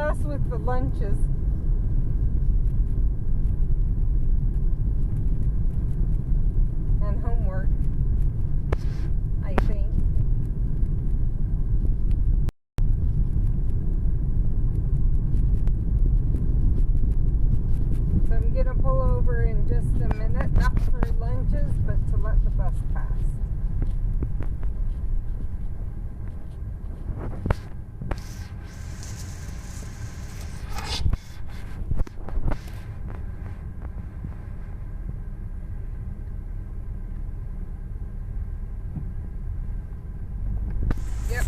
us with the lunches. And homework, I think. So I'm going to pull over in just a minute, not for lunches, but to let the bus pass. Yep.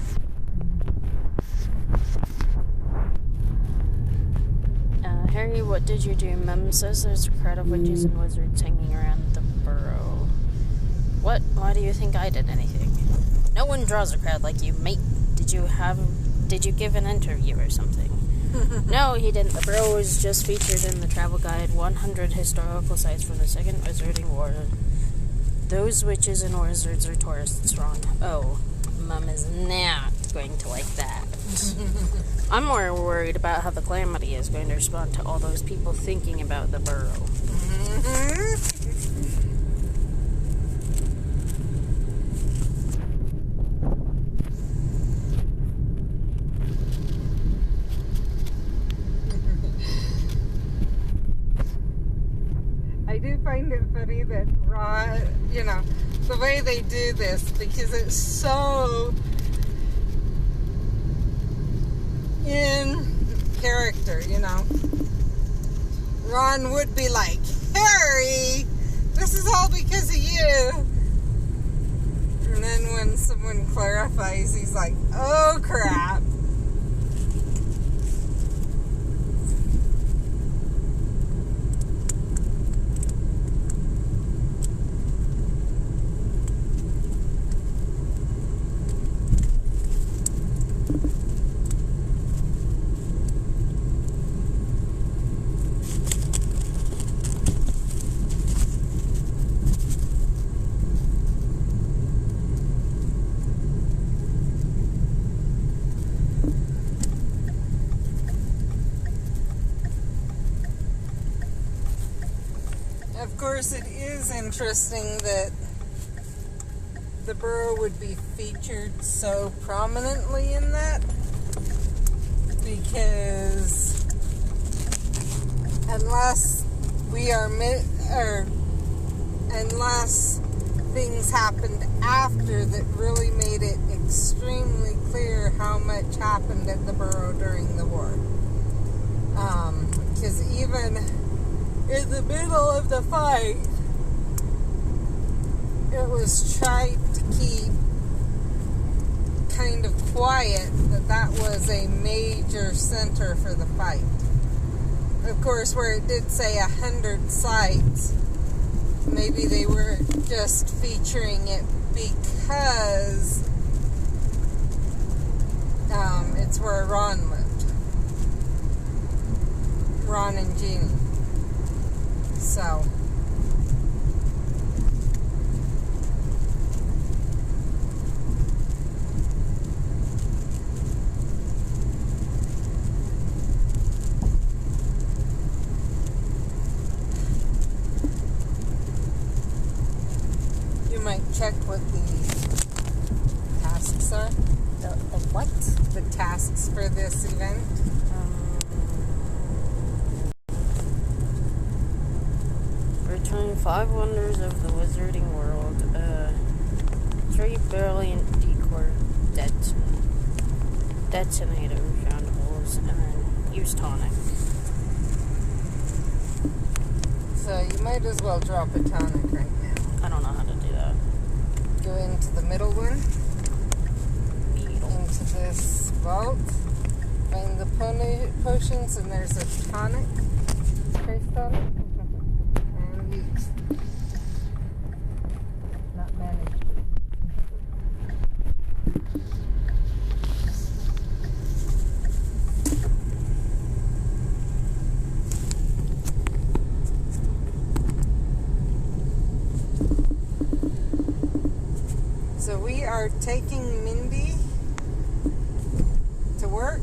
Harry, what did you do? Mum says there's a crowd of witches and wizards hanging around the burrow. What? Why do you think I did anything? No one draws a crowd like you, mate. Did you give an interview or something? No, he didn't. The burrow was just featured in the travel guide, 100 historical sites from the Second Wizarding War. Those witches and wizards are tourists, Ron. Oh, Mum is not going to like that. I'm more worried about how the Calamity is going to respond to all those people thinking about the burrow. I do find it funny that Ron, the way they do this, because it's so in character, Ron would be like, Harry, this is all because of you. And then when someone clarifies, he's like, oh crap. Of course, it is interesting that the burrow would be featured so prominently in that, because unless unless things happened after that really made it extremely clear how much happened at the burrow during the war. Because even in the middle of the fight, it was tried to keep kind of quiet that was a major center for the fight. Of course, where it did say 100 sites, maybe they were just featuring it because it's where Ron lived. Ron and Jeannie. So you might check what the tasks are. The what? The tasks for this event. Return 5 wonders of the wizarding world. 3 brilliant decor detonator foundables, and then use tonic. So you might as well drop a tonic right now. I don't know how to do that. Go into the middle one. Into this vault. Find the potions, and there's a tonic. Trace tonic. And use. Not managed. So we are taking Mindy to work.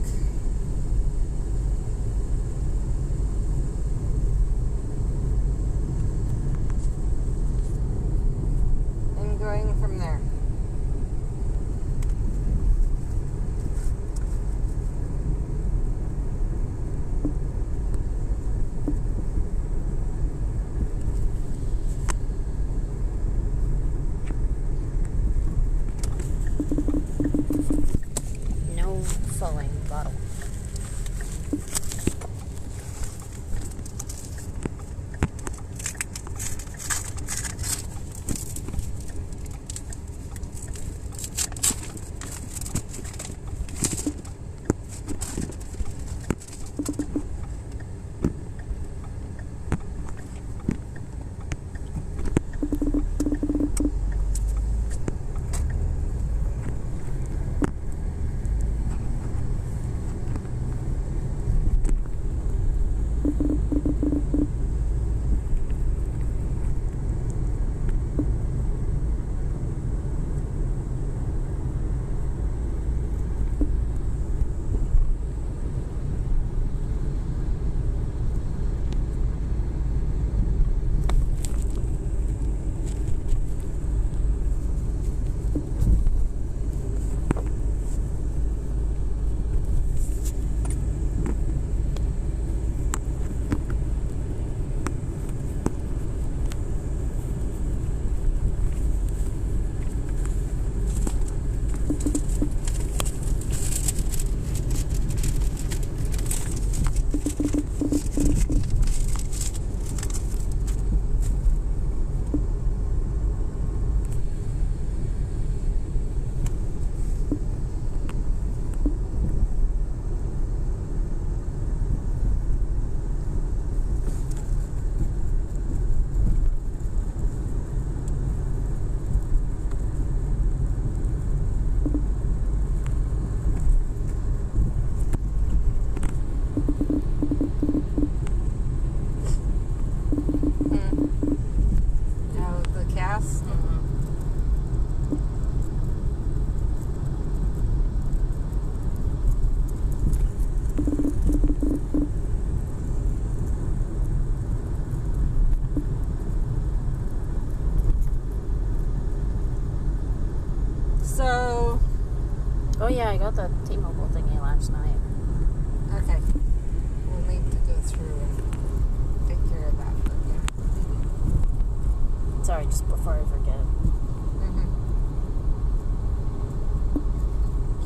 last night. Okay. We'll need to go through and take care of that. Okay. Sorry, just before I forget.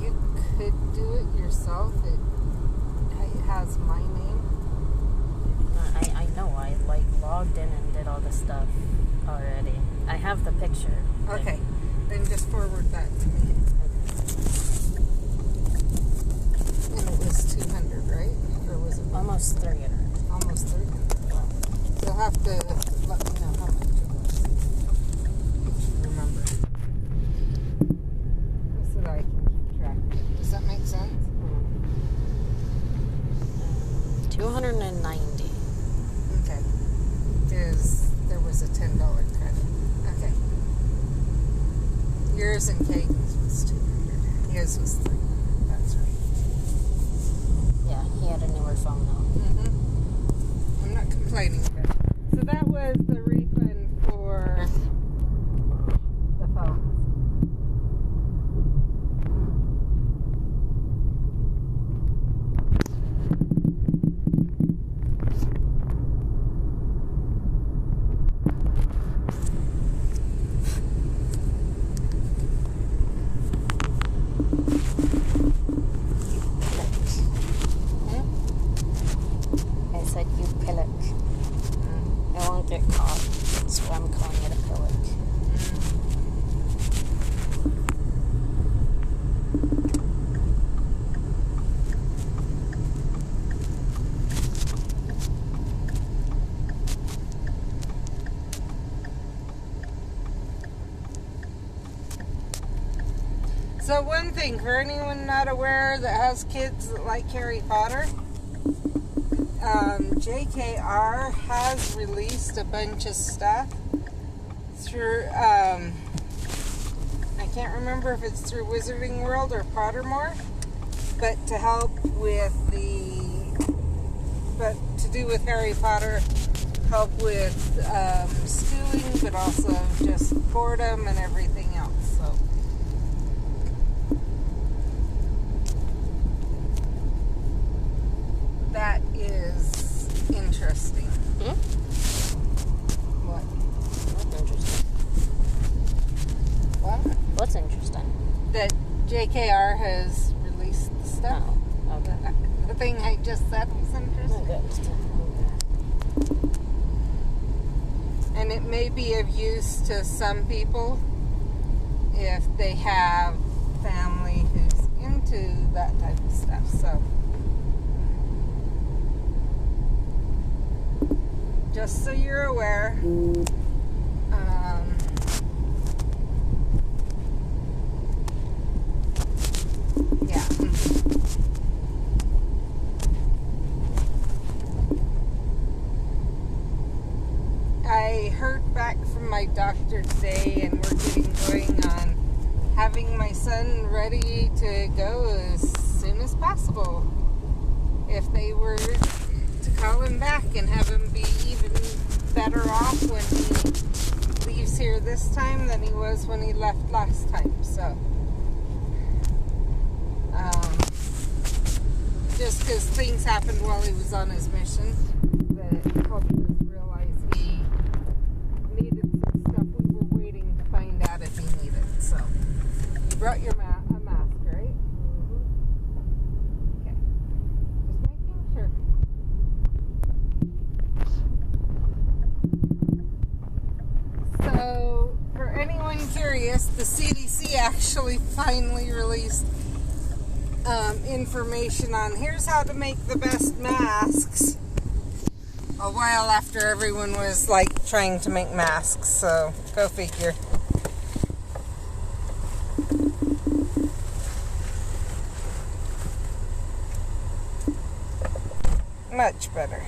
You could do it yourself. It has my name. I know. I logged in and did all this stuff already. I have the picture. Okay. Then just forward that to me. And it was 200, right? Or was it Almost 300. almost 300? Wow. You'll have to let me know how much it was. Remember. So that I can keep track. Does that make sense? 290. Okay. Because there was a $10 credit. Okay. Yours and Caden's was 200. His was 300. That's right. Yeah, he had a newer phone though. I'm not complaining about it. So that was the refund for the phone. I said you pillock. I won't get caught, so I'm calling it a pillock. So one thing, for anyone not aware that has kids that like Harry Potter, JKR has released a bunch of stuff through, I can't remember if it's through Wizarding World or Pottermore, but to help with but to do with Harry Potter, help with schooling, but also just boredom and everything else, so. That is interesting. What? What's interesting? What? What's interesting? That JKR has released the stuff. Oh, okay. The thing I just said was interesting. Okay. And it may be of use to some people if they have family who's into that type of stuff. So, just so you're aware, yeah. I heard back from my doctor today, and we're getting going on having my son ready to go as soon as possible. If they were to call him back and have him be even better off when he leaves here this time than he was when he left last time. So, just because things happened while he was on his mission that helped us realize he needed some stuff we were waiting to find out if he needed. So, you brought your mask, right? Okay. Just making sure. So, for anyone curious, the CDC actually finally released information on here's how to make the best masks a while after everyone was like trying to make masks, so go figure. Much better.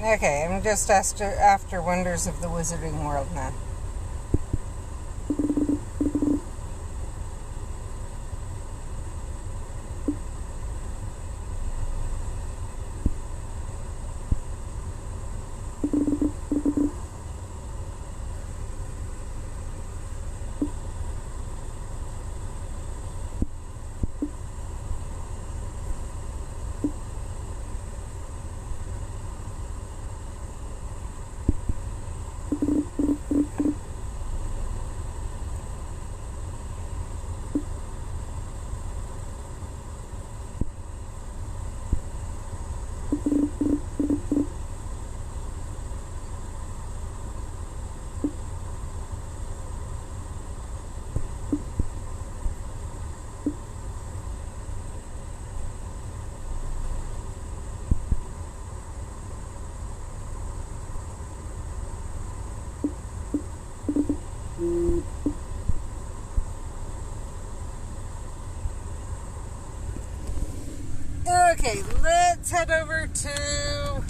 Okay, I'm just after Wonders of the Wizarding World now. Okay, let's head over to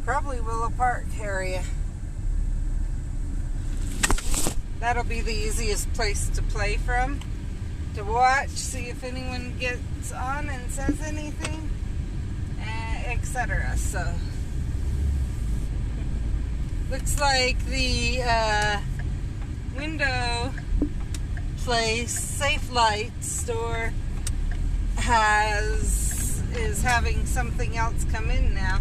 probably Willow Park area. That'll be the easiest place to play from, to watch, see if anyone gets on and says anything, etc. So, looks like the window place, Safe Light store, is having something else come in now.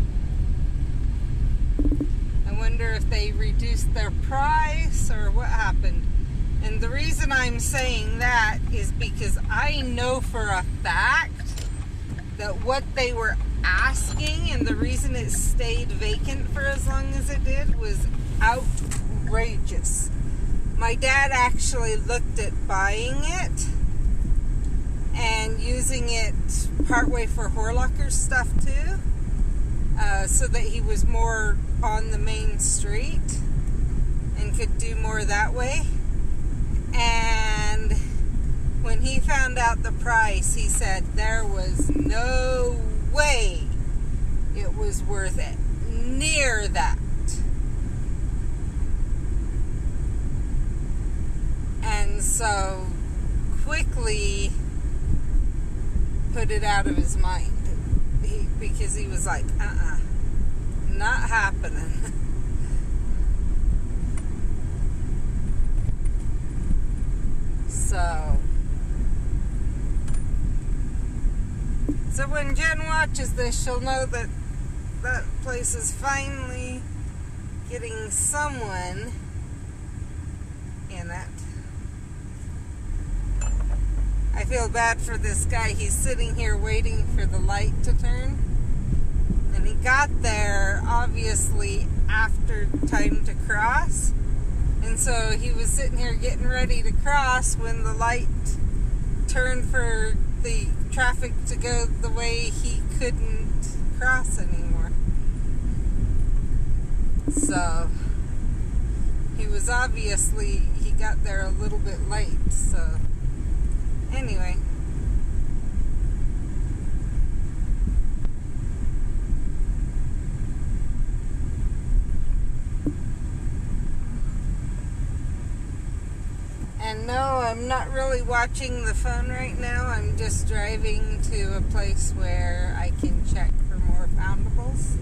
I wonder if they reduced their price or what happened. And the reason I'm saying that is because I know for a fact that what they were asking and the reason it stayed vacant for as long as it did was outrageous. My dad actually looked at buying it and using it partway for Horlocker stuff too, so that he was more on the main street and could do more that way. And when he found out the price, he said there was no way it was worth it, near that. And so quickly put it out of his mind, because he was like, not happening. So when Jen watches this, she'll know that that place is finally getting someone in it. I feel bad for this guy. He's sitting here waiting for the light to turn. And he got there, obviously, after time to cross. And so he was sitting here getting ready to cross when the light turned for the traffic to go the way he couldn't cross anymore. So he was obviously, he got there a little bit late, so anyway. And no, I'm not really watching the phone right now. I'm just driving to a place where I can check for more foundables.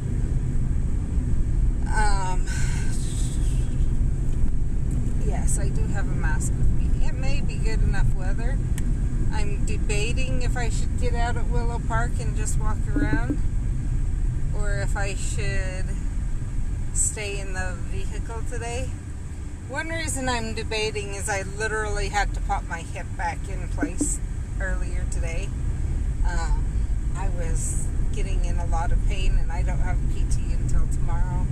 Yes, I do have a mask with me. It may be good enough weather. I'm debating if I should get out at Willow Park and just walk around, or if I should stay in the vehicle today. One reason I'm debating is I literally had to pop my hip back in place earlier today. I was getting in a lot of pain, and I don't have PT until tomorrow.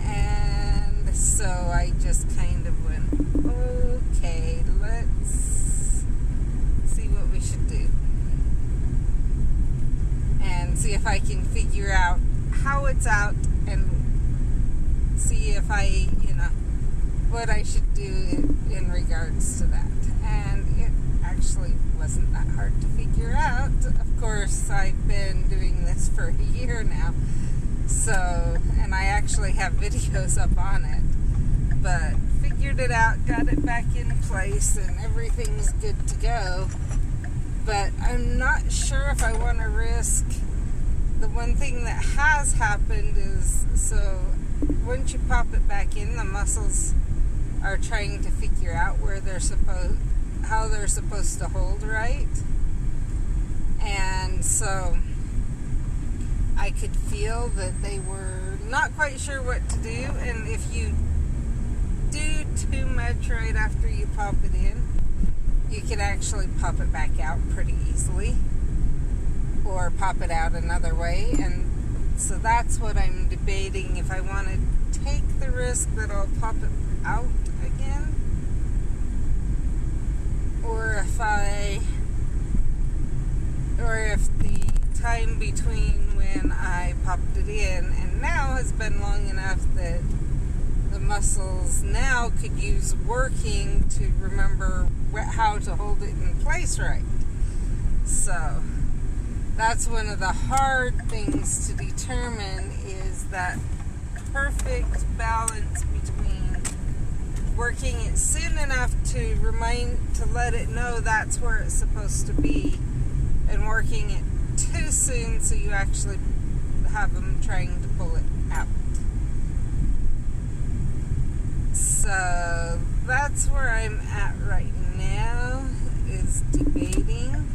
And so I just kind of went, okay, let's see what we should do. And see if I can figure out how it's out, and see if I, what I should do in regards to that. And it actually wasn't that hard to figure out. Of course, I've been doing this for a year now, So, and I actually have videos up on it, but figured it out, got it back in place, and everything's good to go. But I'm not sure if I want to risk. The one thing that has happened is, so once you pop it back in, the muscles are trying to figure out how they're supposed to hold right. And so I could feel that they were not quite sure what to do, and if you do too much right after you pop it in, you can actually pop it back out pretty easily, or pop it out another way. And so that's what I'm debating, if I want to take the risk that I'll pop it out again, or if the time between when I popped it in and now has been long enough that the muscles now could use working to remember how to hold it in place right. So that's one of the hard things to determine, is that perfect balance between working it soon enough to let it know that's where it's supposed to be, and working it too soon so you actually have them trying to pull it out. So that's where I'm at right now, is debating.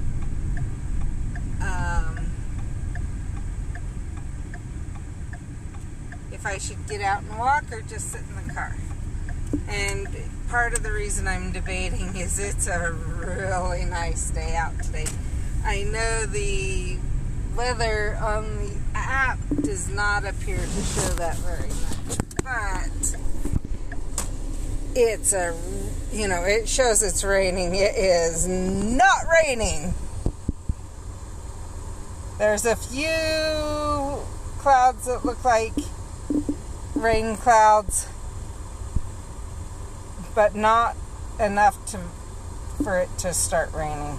If I should get out and walk or just sit in the car. And part of the reason I'm debating is it's a really nice day out today. I know the weather on the app does not appear to show that very much, but it shows it's raining. It is not raining. There's a few clouds that look like rain clouds, but not enough for it to start raining.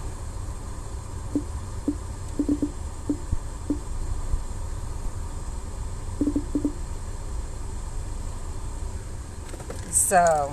So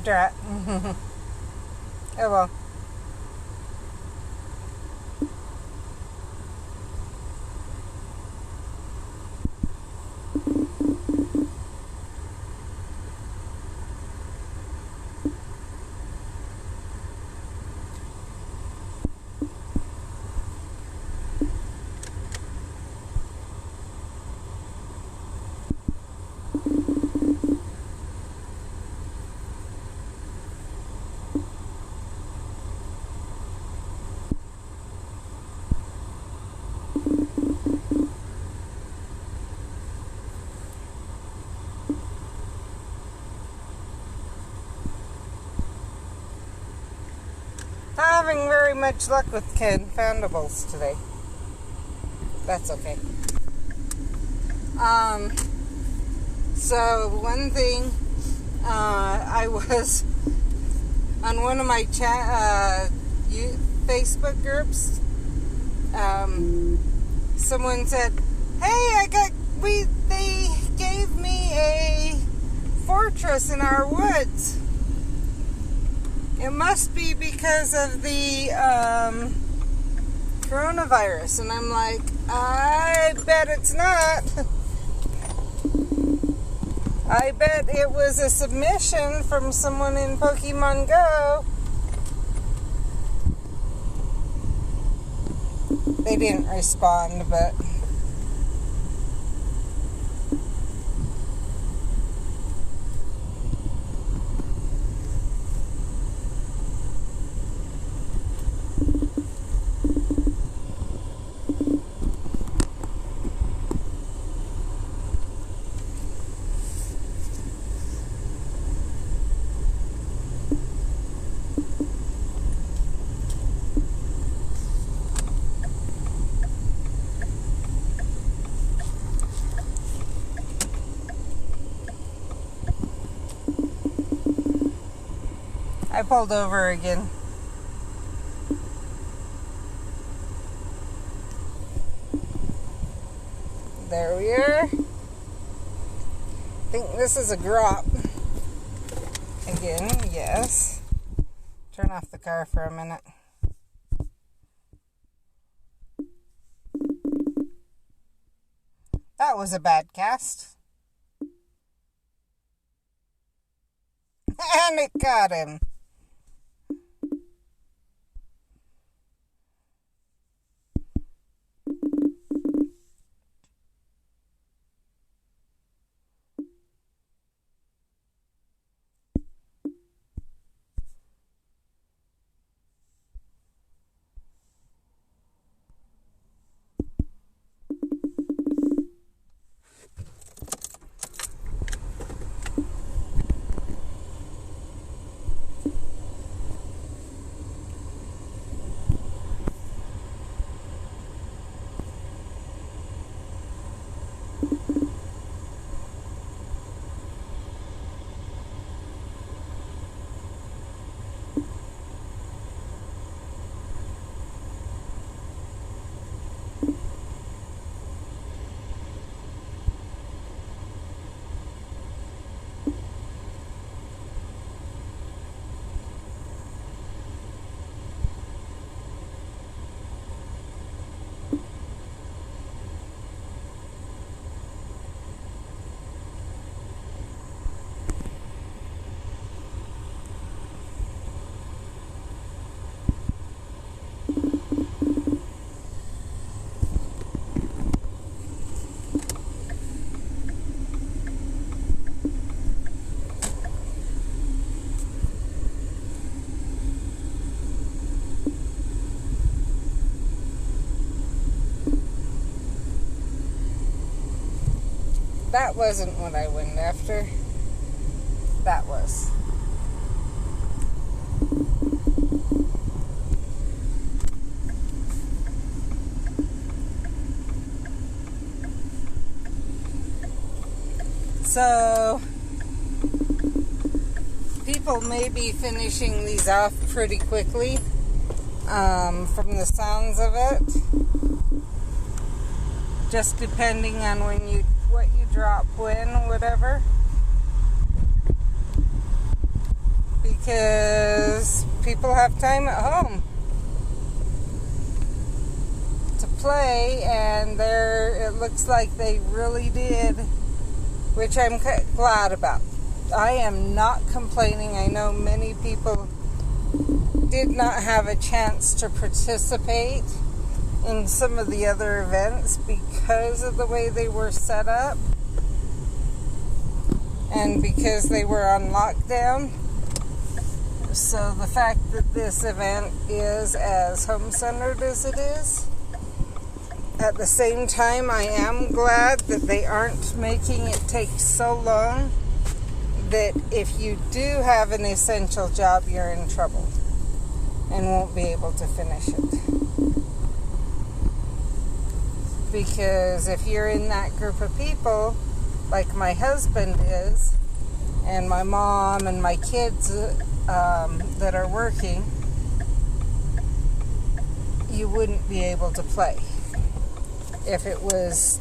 drat. Oh well. Having very much luck with confoundables today. That's okay. So one thing, I was on one of my Facebook groups. Someone said, "Hey, they gave me a fortress in our woods. It must be because of the coronavirus." And I'm like, I bet it's not. I bet it was a submission from someone in Pokemon Go. They didn't respond, but I pulled over again. There we are. I think this is a drop. Again, yes. Turn off the car for a minute. That was a bad cast. And it got him. That wasn't what I went after. That was. So, people may be finishing these off pretty quickly, from the sounds of it. Just depending on what you drop when, whatever. Because people have time at home to play, and it looks like they really did, which I'm glad about. I am not complaining. I know many people did not have a chance to participate in some of the other events because of the way they were set up and because they were on lockdown. So the fact that this event is as home-centered as it is, at the same time, I am glad that they aren't making it take so long that if you do have an essential job, you're in trouble. and won't be able to finish it. Because if you're in that group of people, like my husband is, and my mom and my kids that are working, you wouldn't be able to play. If it was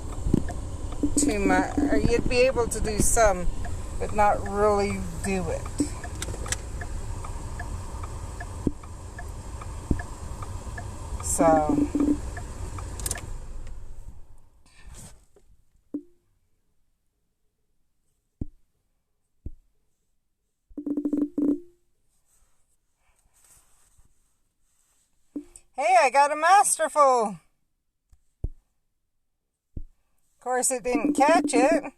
too much, or you'd be able to do some, but not really do it. So, hey, I got a masterful. Of course, it didn't catch it.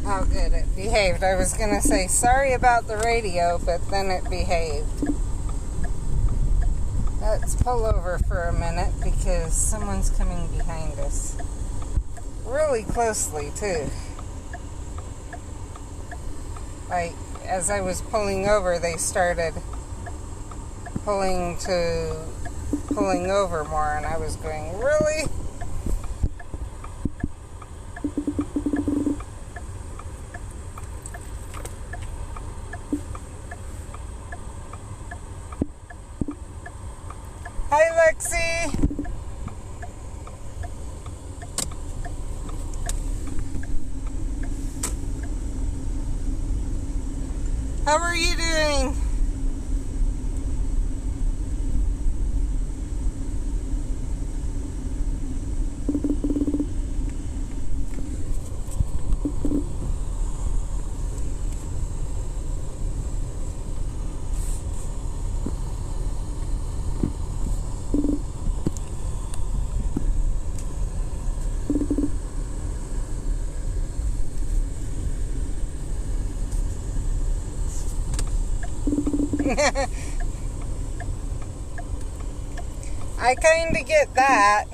How good it behaved. I was going to say sorry about the radio, but then it behaved. Let's pull over for a minute because someone's coming behind us. Really closely, too. Like, as I was pulling over, they started pulling over more, and I was going, really? Hi, Lexi. How are you doing? I kind of get that.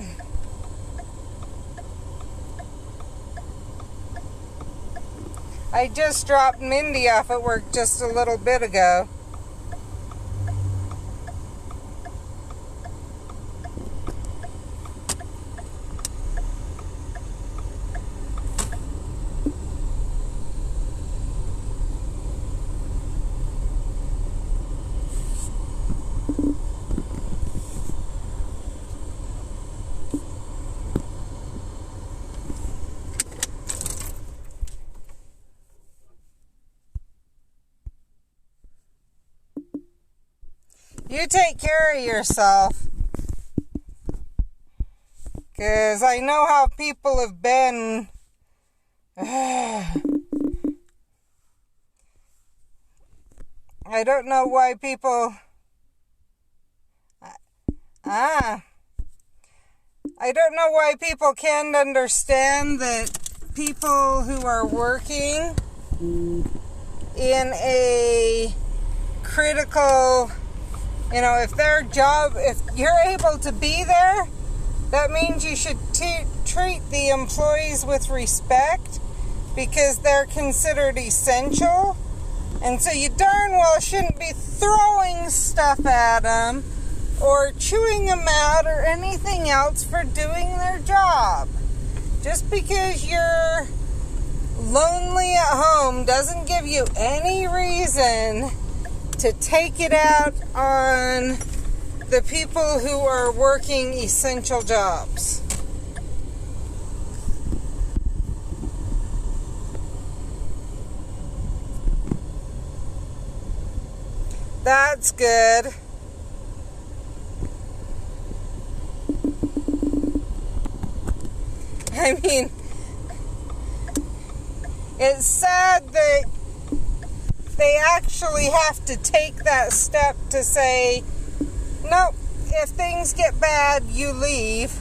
I just dropped Mindy off at work just a little bit ago. You take care of yourself. Because I know how people have been. I don't know why people. I don't know why people can't understand that people who are working in a critical, if their job, if you're able to be there, that means you should treat the employees with respect because they're considered essential. And so you darn well shouldn't be throwing stuff at them or chewing them out or anything else for doing their job. Just because you're lonely at home doesn't give you any reason to take it out on the people who are working essential jobs. That's good. I mean, it's sad that they actually have to take that step to say, nope, if things get bad, you leave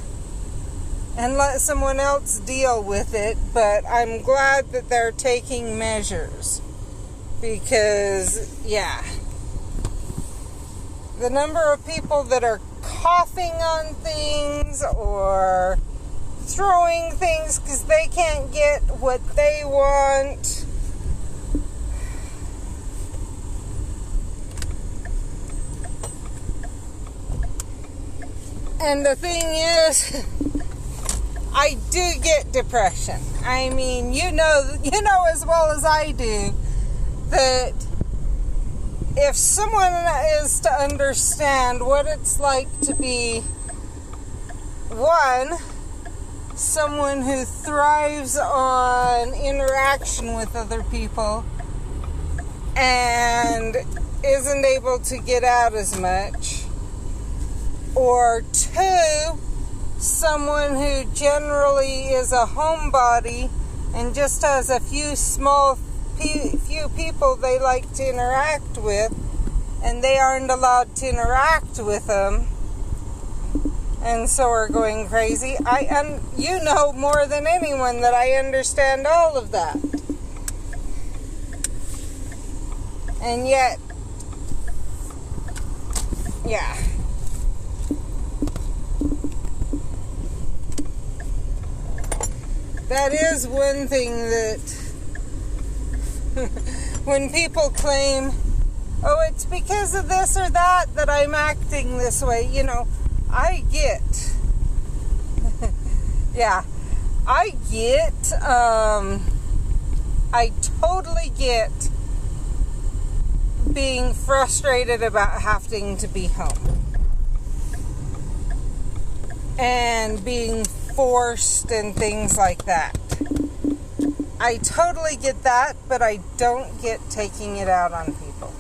and let someone else deal with it. But I'm glad that they're taking measures because, yeah, the number of people that are coughing on things or throwing things because they can't get what they want. And the thing is, I do get depression. I mean, you know as well as I do that if someone is to understand what it's like to be someone who thrives on interaction with other people and isn't able to get out as much, or two, someone who generally is a homebody and just has a few people they like to interact with, and they aren't allowed to interact with them, and so are going crazy. You know more than anyone that I understand all of that. And yet, yeah. That is one thing that when people claim, oh, it's because of this or that I'm acting this way, I get, yeah, I totally get being frustrated about having to be home and being forced and things like that. I totally get that, but I don't get taking it out on people.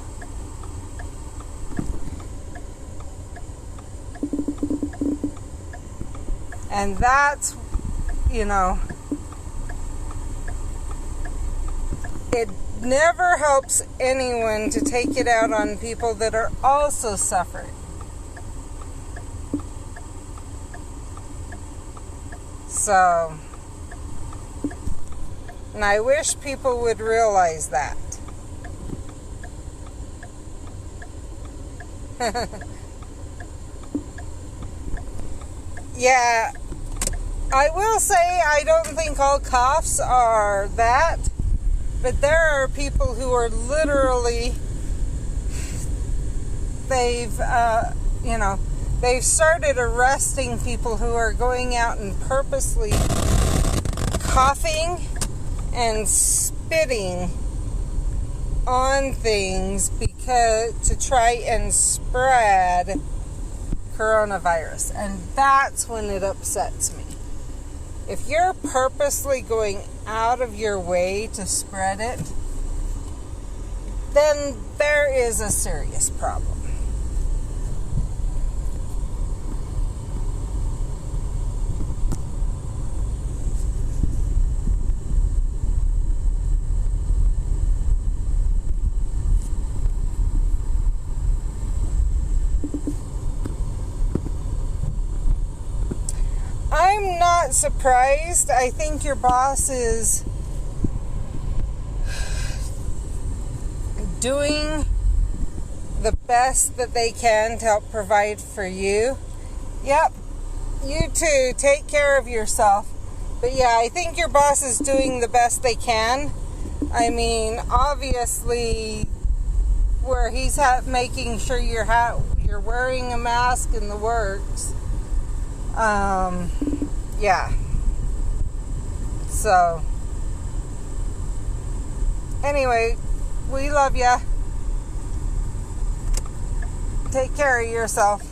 And that's, it never helps anyone to take it out on people that are also suffering. So, and I wish people would realize that. Yeah, I will say I don't think all coughs are that, but there are people who are literally, they've started arresting people who are going out and purposely coughing and spitting on things to try and spread coronavirus. And that's when it upsets me. If you're purposely going out of your way to spread it, then there is a serious problem. not surprised. I think your boss is doing the best that they can to help provide for you. Yep, you too. Take care of yourself. But yeah, I think your boss is doing the best they can. I mean, obviously, where he's making sure you're wearing a mask in the works. Yeah. So, anyway, we love ya. Take care of yourself.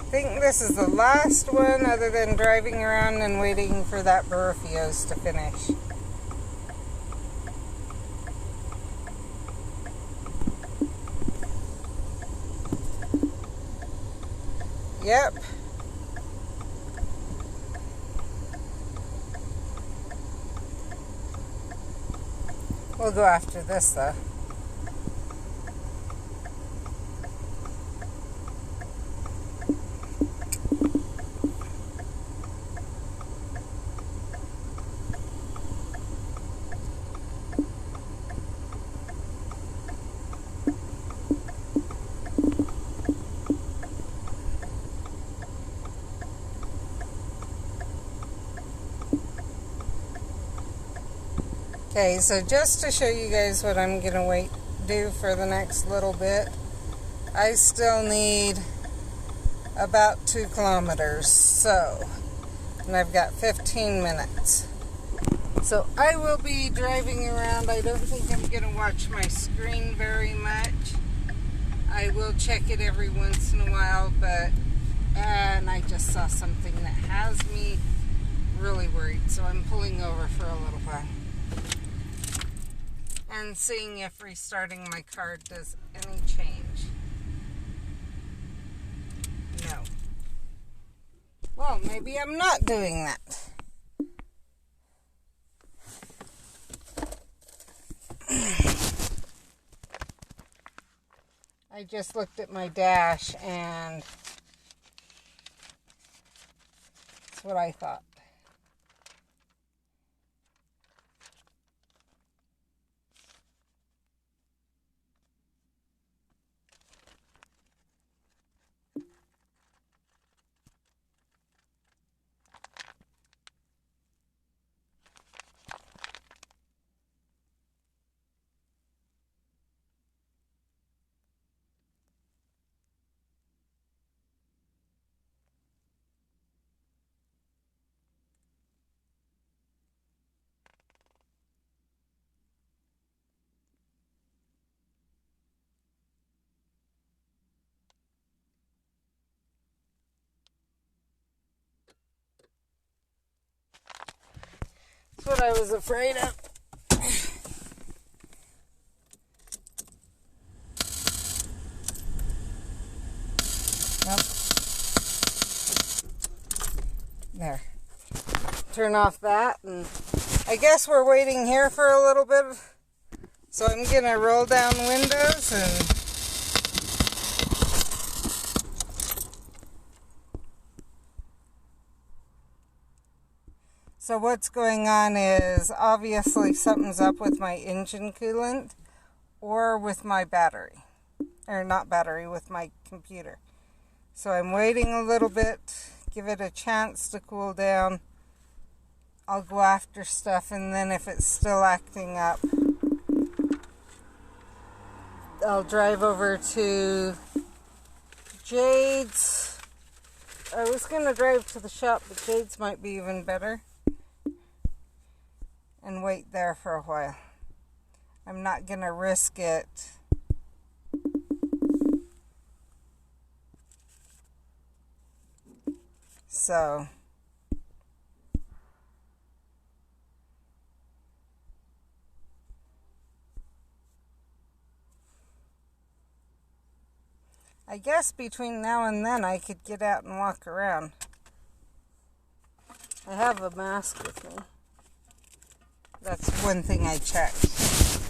I think this is the last one other than driving around and waiting for that Burrifios to finish. Yep. We'll go after this though. Okay, so just to show you guys what I'm going to do for the next little bit, I still need about 2 kilometers, and I've got 15 minutes. So I will be driving around. I don't think I'm going to watch my screen very much. I will check it every once in a while, and I just saw something that has me really worried, so I'm pulling over for a little while. And seeing if restarting my car does any change. No. Well, maybe I'm not doing that. I just looked at my dash and that's what I thought. That's what I was afraid of. Nope. There. Turn off that, and I guess we're waiting here for a little bit. So I'm gonna roll down windows and so what's going on is obviously something's up with my engine coolant or with my battery. Or not battery, with my computer. So I'm waiting a little bit, give it a chance to cool down. I'll go after stuff, and then if it's still acting up, I'll drive over to Jade's. I was going to drive to the shop, but Jade's might be even better. And wait there for a while. I'm not going to risk it. So I guess between now and then I could get out and walk around. I have a mask with me. That's one thing I checked.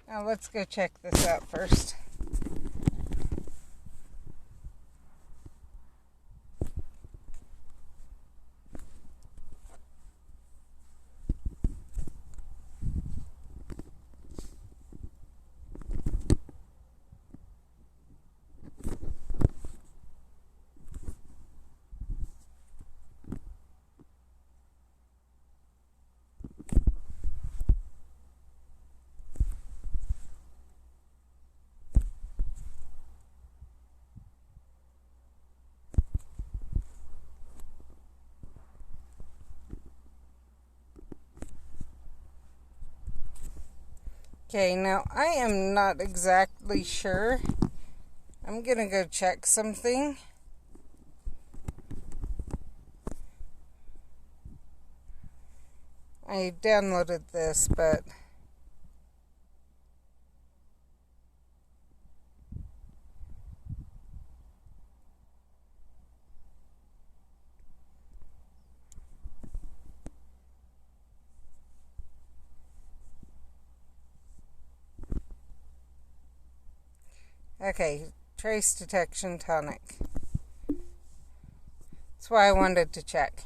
Now let's go check this out first. Okay, now I am not exactly sure. I'm gonna go check something. I downloaded this, but okay, trace detection tonic. That's why I wanted to check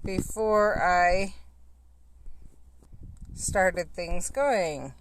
before I started things going.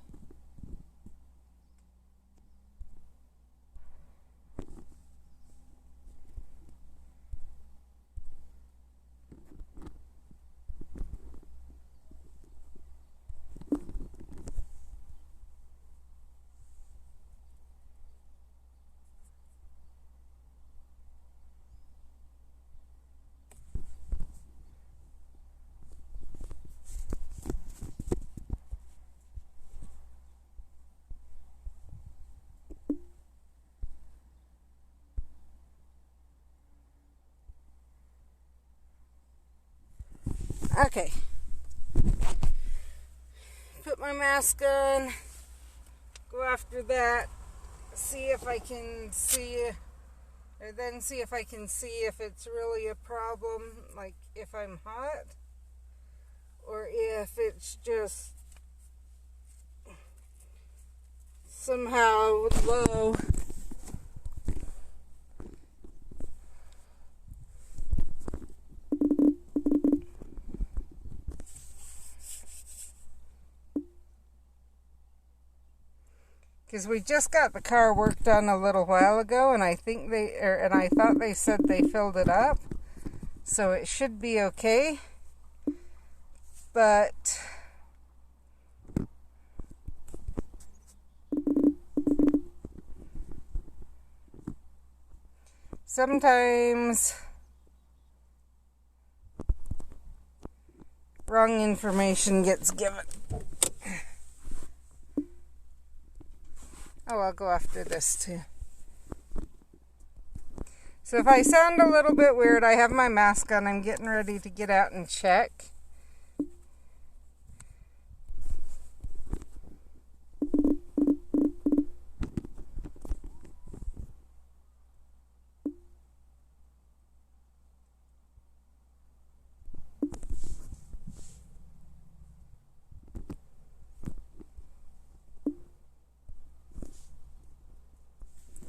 Okay. Put my mask on. Go after that. See if I can see, or then see if I can see if it's really a problem, like if I'm hot, or if it's just somehow low. Because we just got the car worked on a little while ago, and I think I thought they said they filled it up, so it should be okay. But sometimes wrong information gets given. Oh, I'll go after this too. So if I sound a little bit weird, I have my mask on. I'm getting ready to get out and check.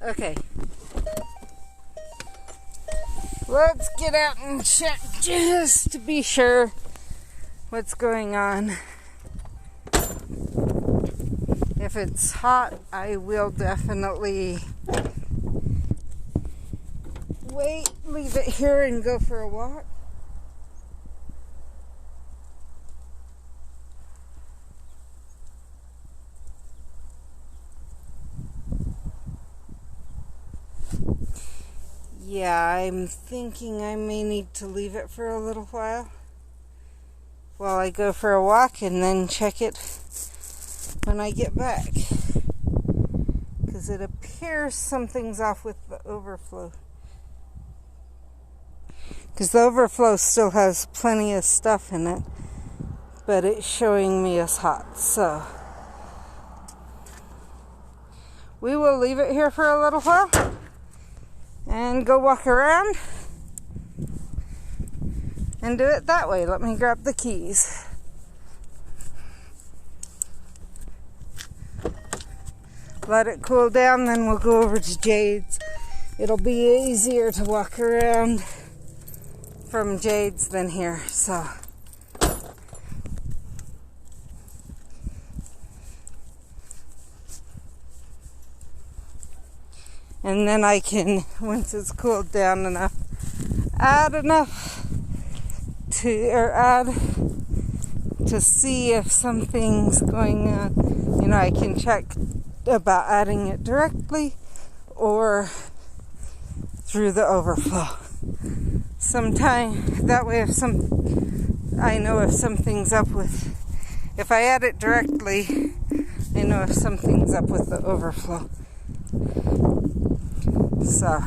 Okay. Let's get out and check just to be sure what's going on. If it's hot, I will definitely leave it here and go for a walk. Yeah, I'm thinking I may need to leave it for a little while I go for a walk and then check it when I get back. Because it appears something's off with the overflow. Because the overflow still has plenty of stuff in it, but it's showing me as hot, so we will leave it here for a little while and go walk around and do it that way. Let me grab the keys. Let it cool down, then we'll go over to Jade's. It'll be easier to walk around from Jade's than here, so. And then I can, once it's cooled down enough, add to see if something's going on. You know, I can check about adding it directly or through the overflow. Sometime, that way I know if something's up with, if I add it directly, I know if something's up with the overflow. So,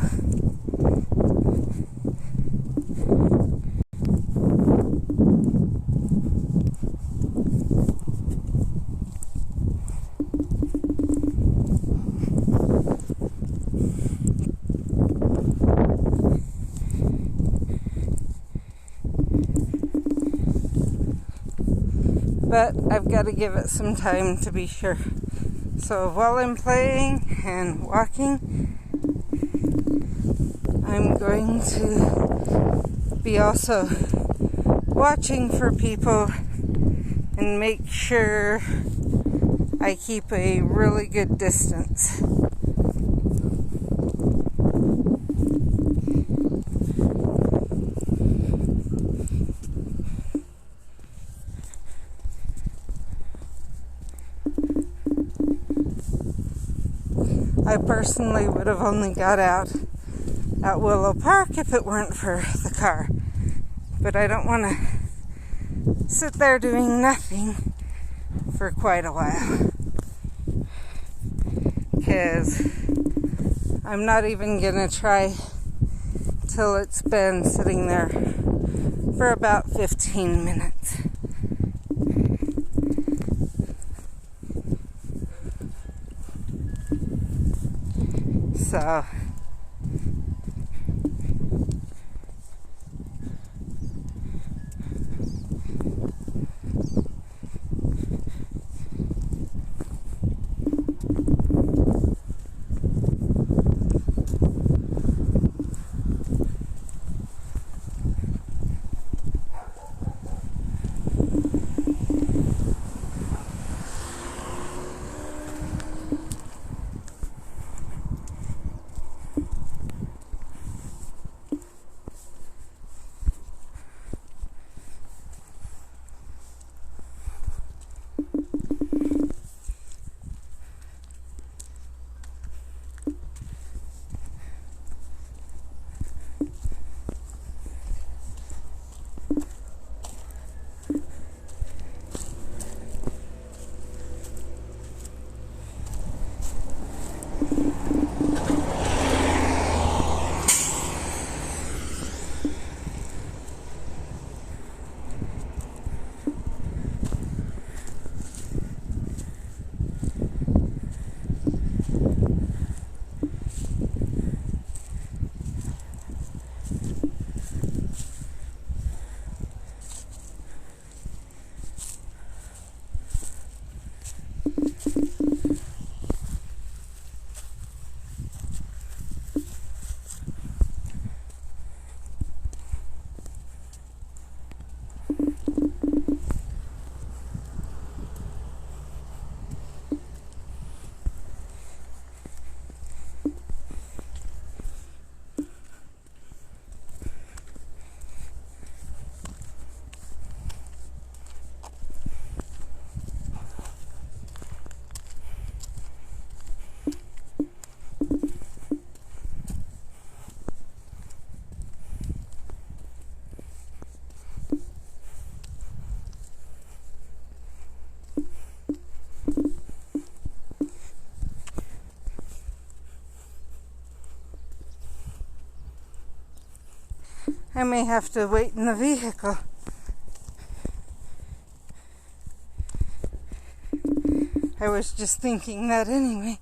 but I've got to give it some time to be sure. So while I'm playing and walking, I'm going to be also watching for people and make sure I keep a really good distance. I personally would have only got out at Willow Park if it weren't for the car. But I don't want to sit there doing nothing for quite a while. Because I'm not even going to try till it's been sitting there for about 15 minutes. So I may have to wait in the vehicle. I was just thinking that anyway.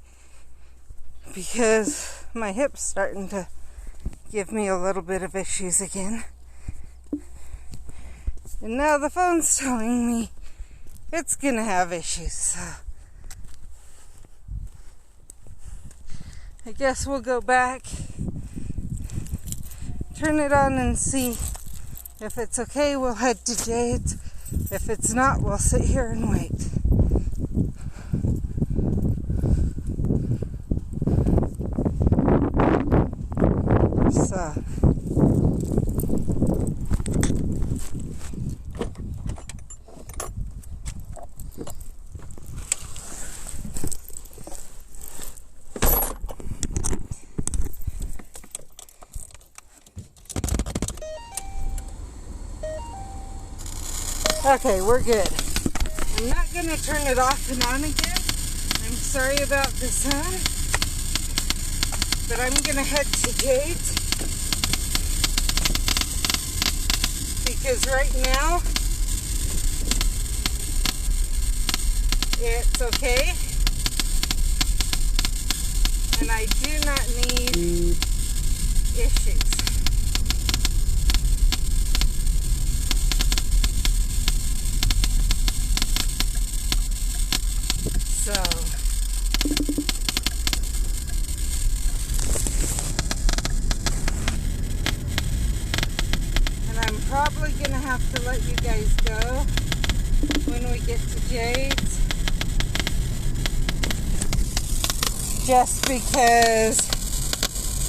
because my hip's starting to give me a little bit of issues again. And now the phone's telling me it's gonna have issues, so I guess we'll go back, turn it on and see. If it's okay, we'll head to Jade's. If it's not, we'll sit here and wait. So okay, we're good. I'm not going to turn it off and on again. I'm sorry about the sound. But I'm going to head to Jade's. Because right now, it's okay. And I do not need issues. So, and I'm probably going to have to let you guys go when we get to Jade's. Just because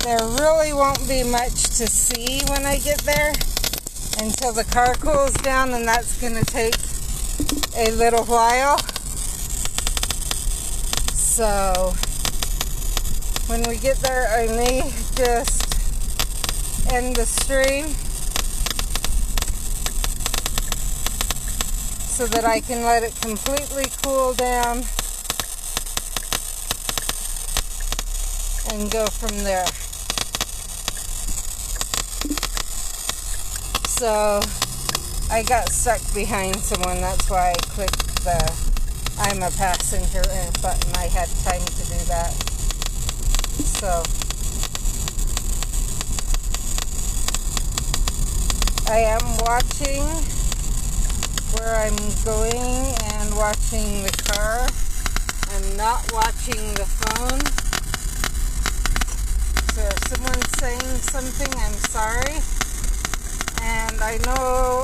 there really won't be much to see when I get there until the car cools down, and that's going to take a little while. So when we get there, I may just end the stream so that I can let it completely cool down and go from there. So I got stuck behind someone, that's why I clicked the I'm a passenger button. I had time to do that. So I am watching where I'm going and watching the car. I'm not watching the phone. So if someone's saying something, I'm sorry. And I know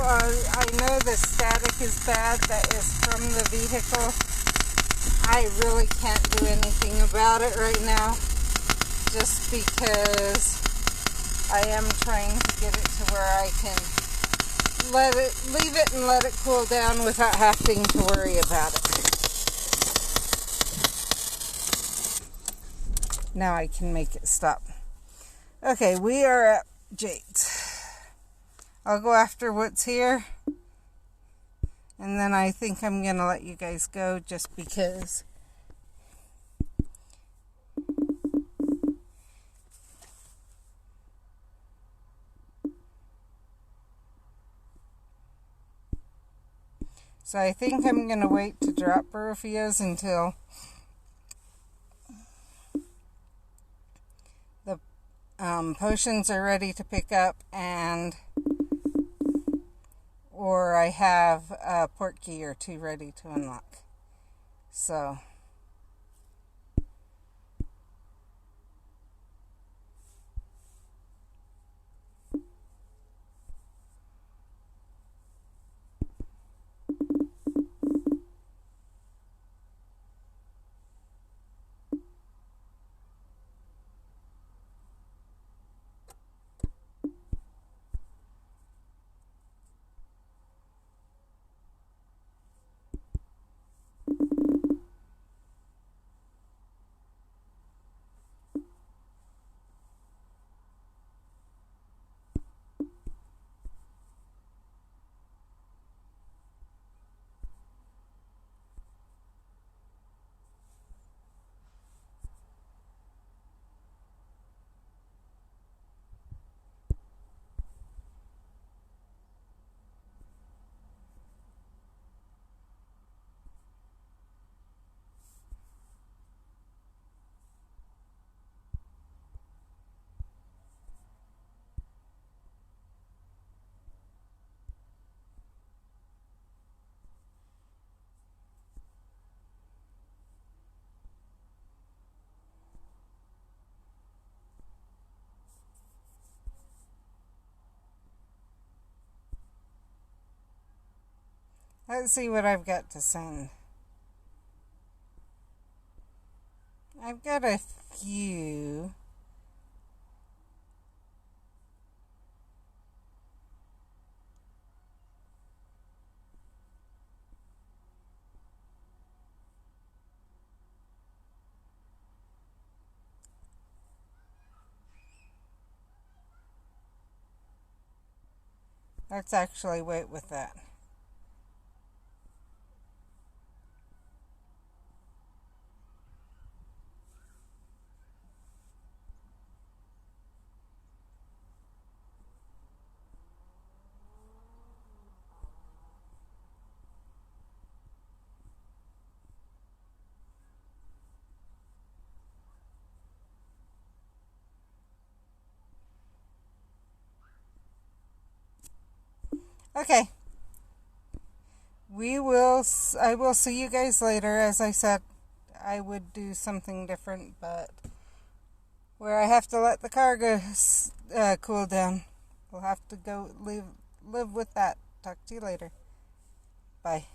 the static is bad. That is from the vehicle. I really can't do anything about it right now, just because I am trying to get it to where I can leave it and let it cool down without having to worry about it. Now I can make it stop. Okay, we are at Jade's. I'll go after what's here, and then I think I'm going to let you guys go just because. So I think I'm going to wait to drop Rufio's until the potions are ready to pick up, and or I have a port key or two ready to unlock. So Let's see what I've got to send. I've got a few. Let's actually wait with that. Okay. I will see you guys later. As I said, I would do something different, but where I have to let the car go cool down, we'll have to go live with that. Talk to you later. Bye.